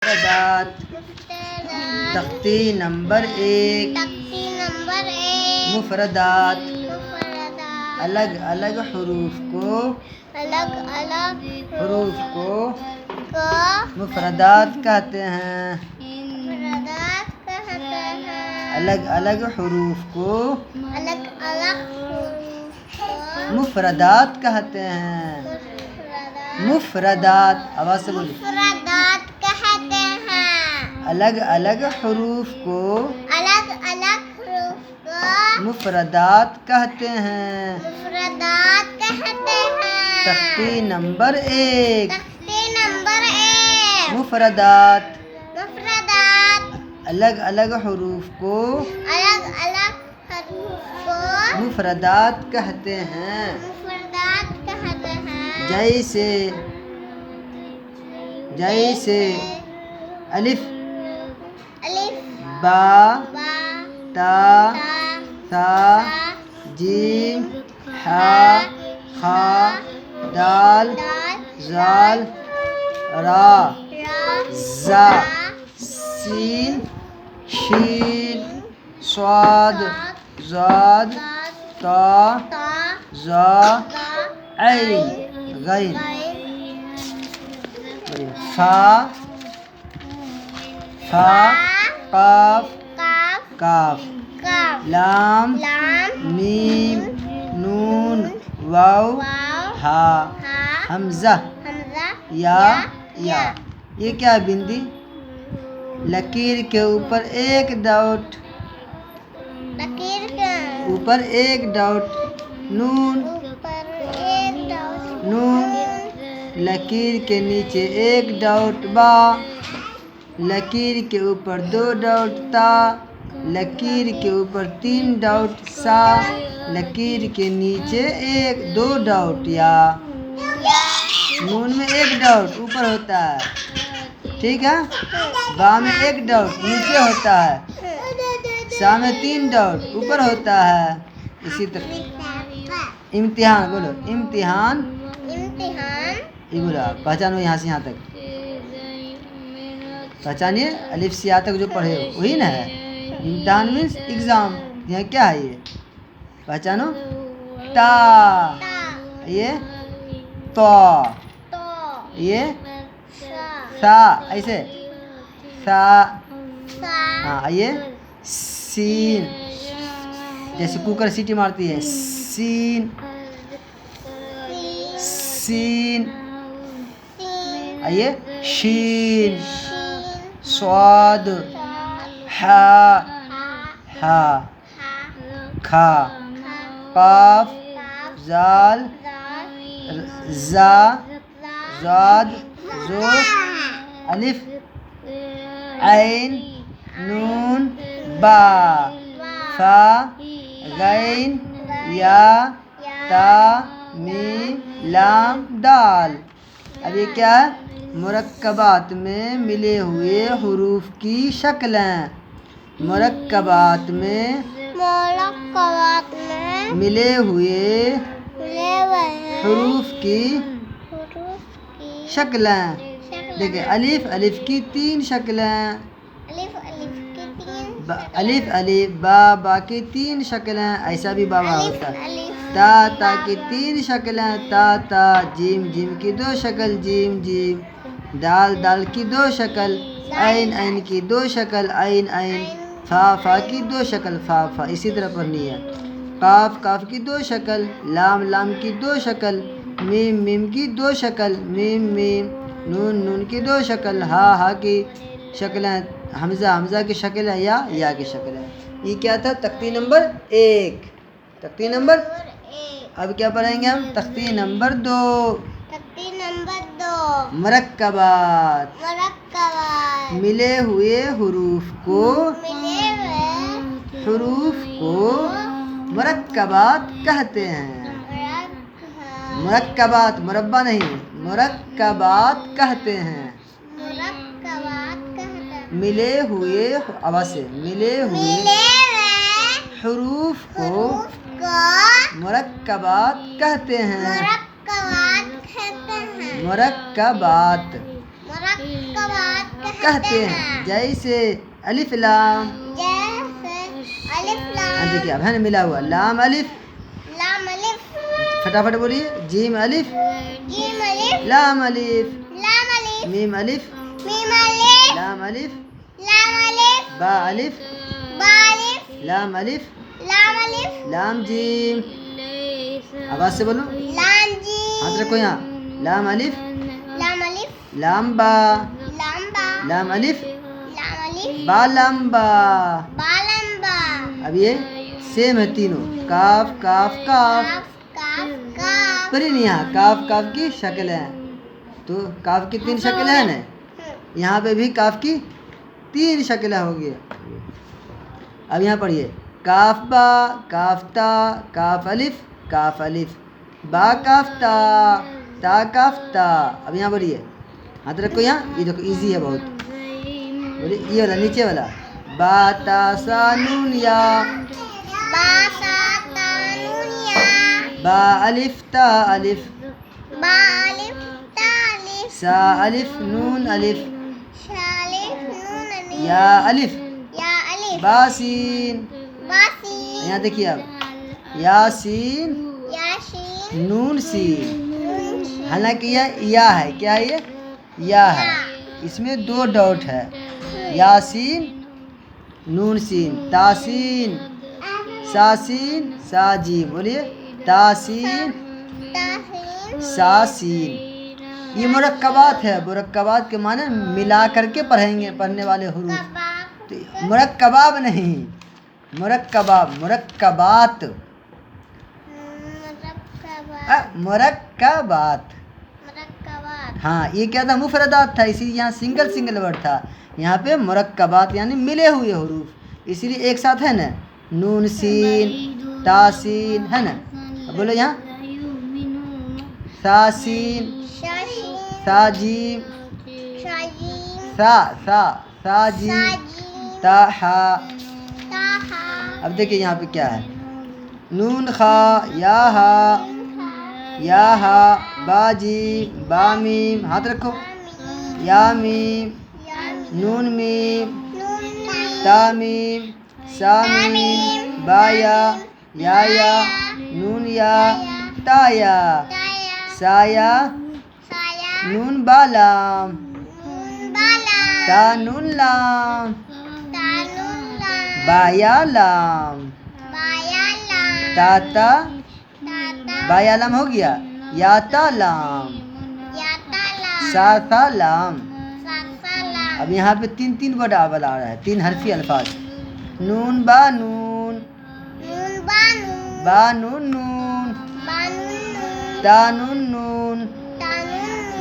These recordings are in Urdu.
مفردات تختی نمبر 1 مفردات الگ الگ حروف کو مفردات کہتے ہیں. الگ الگ حروف کو مفردات کہتے ہیں. مفردات آواز سے بولیے. الگ الگ حروف کو مفردات کہتے ہیں. تختی نمبر 1 مفردات الگ الگ حروف کو مفردات کہتے ہیں. جیسے الف با تا ثا جیم حا خا دال زال را زا سین شین صاد ضاد طا ظا عین غین فا قاف کاف لام میم نون واو ہا حمزہ یا. یہ کیا بندی؟ لکیر کے اوپر ایک ڈاٹ نون. لکیر کے نیچے ایک ڈاٹ با. لکیر کے اوپر 2 ڈاٹ تا. لکیر کے اوپر 3 ڈاٹ سا. لکیر کے نیچے 2 ڈاٹ یا. نون میں 1 ڈاٹ اوپر ہوتا ہے، ٹھیک ہے. با میں 1 ڈاٹ نیچے ہوتا ہے. سا میں 3 ڈاٹ اوپر ہوتا ہے. اسی طرح امتحان بولو. امتحان یہ بولا پہچانو. یہاں سے یہاں تک پہچانیے. الف سے یہاں تک جو پڑھے وہی نا ہے. امتحان مینس ایگزام. یہاں کیا ہے یہ پہچانو. تا یہ تو یہ سا ایسے سا. ہاں یہ سین جیسے کوکر سیٹی مارتی ہے. سین آئیے شین صاد حا کھا قاف زال زا ضاد زو الف عین نون با فا غین یا تا میم لام دال. اب یہ کیا ہے؟ مرکبات میں ملے ہوئے حروف کی شکلیں. مرکبات میں ملے ہوئے حروف کی شکلیں. دیکھیں الف کی 3 شکلیں. الف با کی 3 شکلیں. ایسا بھی بابا ہوتا ہے. تا کی 3 شکلیں. تا جیم کی 2 شکل جیم. دال کی 2 شکل. عین کی 2 شکل عین. فا کی 2 شکل فا. اسی طرح پڑھنی ہے. کاف کی 2 شکل. لام کی 2 شکل. میم کی 2 شکل میم. نون کی 2 شکل. ہا کی شکلیں. حمزہ کی شکل ہے یا کی شکل ہے. یہ کیا تھا؟ تختی نمبر 1. تختی نمبر اب کیا پڑھیں گے ہم؟ تختی نمبر 2 مرکبات. ملے ہوئے حروف کو مرکبات کہتے ہیں. مرکبات مربع نہیں، مرکبات کہتے ہیں. ملے ہوئے آواز سے ملے ہوئے حروف کو مرکبات کہتے ہیں. مرکبات کہتے ہیں. جیسے الف لام. دیکھیے اب ہے نا ملا ہوا. لام الف. فٹافٹ بولیے. جیم الف. لام الف. میم الف. لام الف. با الف. لام الف. لام جیم. آواز سے بولو. ہاتھ رکھو یہاں. لام الف. لام با. لام الف. با لمبا. اب یہ سیم ہے تینوں. کاف کاف کاف. پر نہیں یہاں کاف کاف کی شکل ہے. تو کاف کی 3 شکلیں ہیں نا. یہاں پہ بھی کاف کی 3 شکلیں ہوگی. اب یہاں پڑھیے. کاف با کاف تا کاف الف کاف الف. با کاف تا تا کاف تا. اب یہاں بولیے. ہاتھ رکھو یہاں. یہ دیکھو ایزی ہے بہت. بولیے یہ والا نیچے والا. با تا سا نون یا. با الف تا الف. سا الف نون الف. یا الف. باسین. یہاں دیکھیے اب. یاسین نون سین. حالانکہ یہ یا ہے. کیا یہ یا ہے. اس میں 2 ڈاٹ ہے. یاسین نون سین. تاسین ساسین ساجیم. بولیے تاسین ساسین. یہ مرکبات ہے. مرکبات کے معنی ملا کر کے پڑھنے والے حروف. تو مرکبات نہیں. مرکبات. ہاں یہ کیا تھا. مفردات تھا. اسی لیے یہاں سنگل ورڈ تھا. یہاں پہ مرکبات یعنی ملے ہوئے حروف. اسی لیے ایک ساتھ ہے نا. نون سین تاسین ہے نا. بولو یہاں. ساسین ساجیم. ساجیم تاہا. اب دیکھیے یہاں پہ کیا ہے. نون خا یا ہا باجیم بامیم. ہاتھ رکھو. یا میم نون میم تامیم سامیم بایا یا نون یا تایا سایا نون بالام تا نون لام بایا لام تاتا بایا لام ہو گیا. یا تا لام سا تا لام. اب یہاں پہ 3 ورڈ آ رہا ہے. 3 حرفی الفاظ. نون با نون. با نون نون. تا نون نون.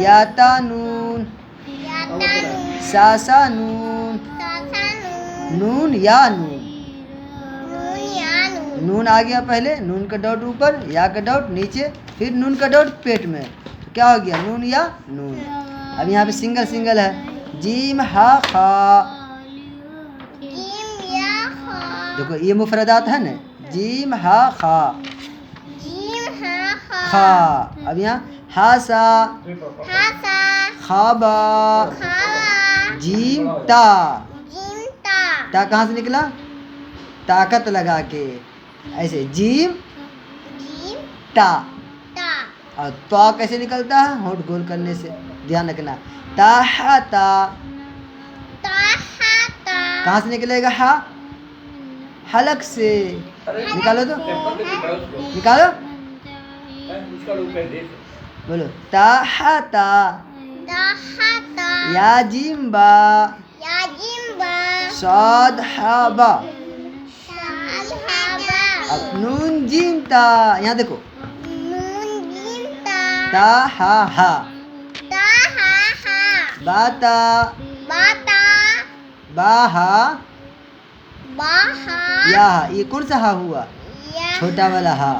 یا تا نون. سا سا نون. نون یا نون. نون آ گیا پہلے. نون کا ڈاٹ اوپر یا کا ڈاٹ نیچے پھر نون کا ڈاٹ پیٹ میں. تو کیا ہو گیا نون یا نون. اب یہاں پہ سنگل ہے. جیم ہا خا. دیکھو یہ مفردات ہے نا. جیم ہا خا خا. اب یہاں ہاسا خوابا. جیم تا. تا کہاں سے نکلا. طاقت لگا کے ایسے. جیم تا. اور تا کیسے نکلتا ہے. ہونٹ گول کرنے سے. دھیان رکھنا. تا ہا تا. کہاں سے نکلے گا. ہا حلق سے. نکالو تو نکالو. بولو. تا ہا تا. یا جیم با. صاد ہا با. اب نون جیم تا. یہاں دیکھو. تا ہا ہا. باتا. با ہا یا ہا. یہ کون سا ہا ہوا. چھوٹا والا ہا.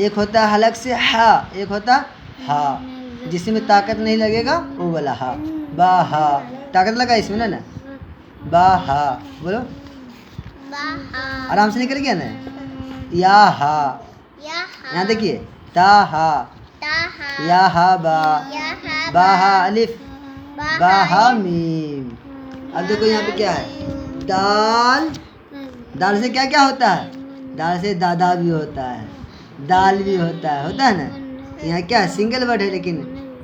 ایک ہوتا ہے حلق سے ہا. ایک ہوتا ہا جس میں طاقت نہیں لگے گا وہ والا ہا. با ہا. طاقت لگا اس میں نا. با ہا. بولو. آرام سے نکل گیا نا. یا ہا. یہاں دیکھیے. تا ہا. یا ہا با. با ہا الف. با ہا میم. اب دیکھو یہاں پہ کیا ہے، دال، دال سے کیا کیا ہوتا ہے، دال سے دادا بھی ہوتا ہے، دال بھی ہوتا ہے نا. یہاں کیا ہے، سنگل ورڈ ہے لیکن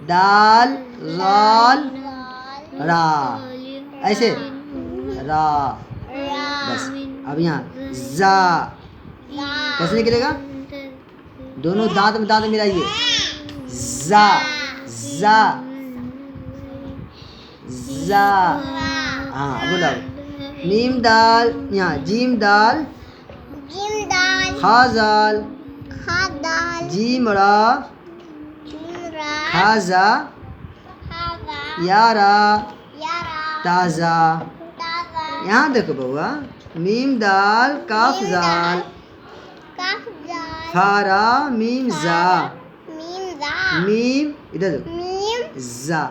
دال زال را، ایسے را. بس اب یہاں زا کیسے نکلے گا، دونوں دانت میں دانت ملائیے، زا زا زا. ہاں بولو. میم دال، یہاں جیم دال خا زال جیم را کھا زا یا را تازہ. یہاں دیکھو بہوا، میم دال کاف زال فارا میم زا میم ادھر زا.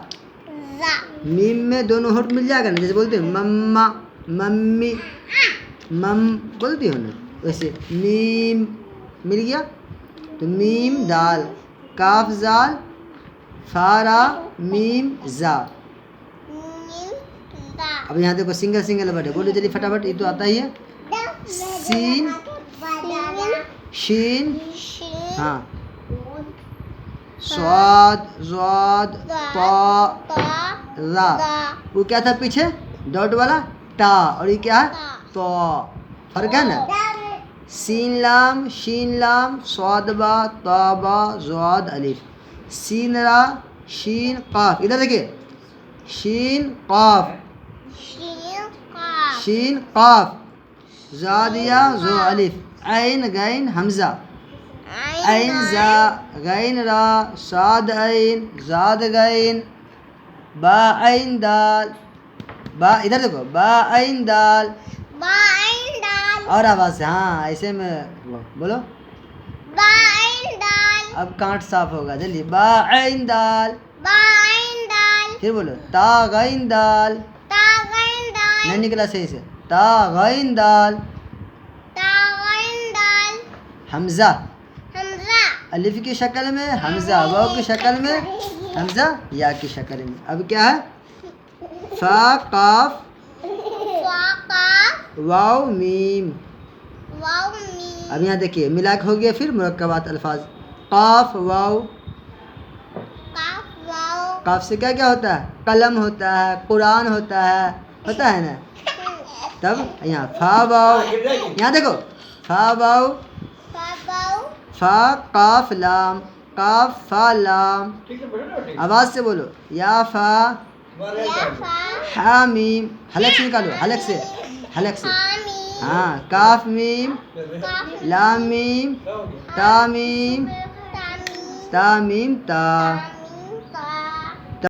میم میں دونوں ہونٹ مل جائے گا نا، جیسے بولتے ہیں مما ممی مم بولتی ہو نا، ویسے میم مل گیا تو میم دال کاف زال فارا میم زا. اب یہاں دیکھو سنگل سنگل ورڈ ہے، بولو جلدی فٹافٹ، یہ تو آتا ہی ہے. سین شین، ہاں سواد زواد طا را. وہ کیا تھا پیچھے ڈاٹ والا، تا، اور یہ کیا ہے تو. فرق ہے نا. سین لام شین لام صاد با تا با زواد الف. سین را شین قاف، ادھر دیکھیے شین قاف شین قاف زادیا زو الف. عین غین حمزہ، عین زا غین را صاد عین زاد غین با عین دال با، ادھر دیکھو با عین دال اور آواز سے، ہاں ایسے میں بولو. اب کانٹ صاف ہوگا جلدی. با عین دال، پھر بولو تا غین دال، نہیں نکلا صحیح سے، تا غین دال حمزہ الف کی شکل میں، حمزہ واو کی شکل میں، حمزہ یا کی شکل میں. اب کیا ہے، فا قاف واو میم. اب یہاں دیکھیے ملا کے ہو گیا. پھر مرکبات الفاظ، قاف واو، قاف سے کیا کیا ہوتا ہے، قلم ہوتا ہے، قرآن ہوتا ہے نا. تب یہاں فا واو، یہاں دیکھو فا واو فا قاف لام قاف فا لام. آواز سے بولو یا فا ہا میم، حلق سے نکالو، حلق سے ہاں. کاف میم لام میم تا میم تا میم تا.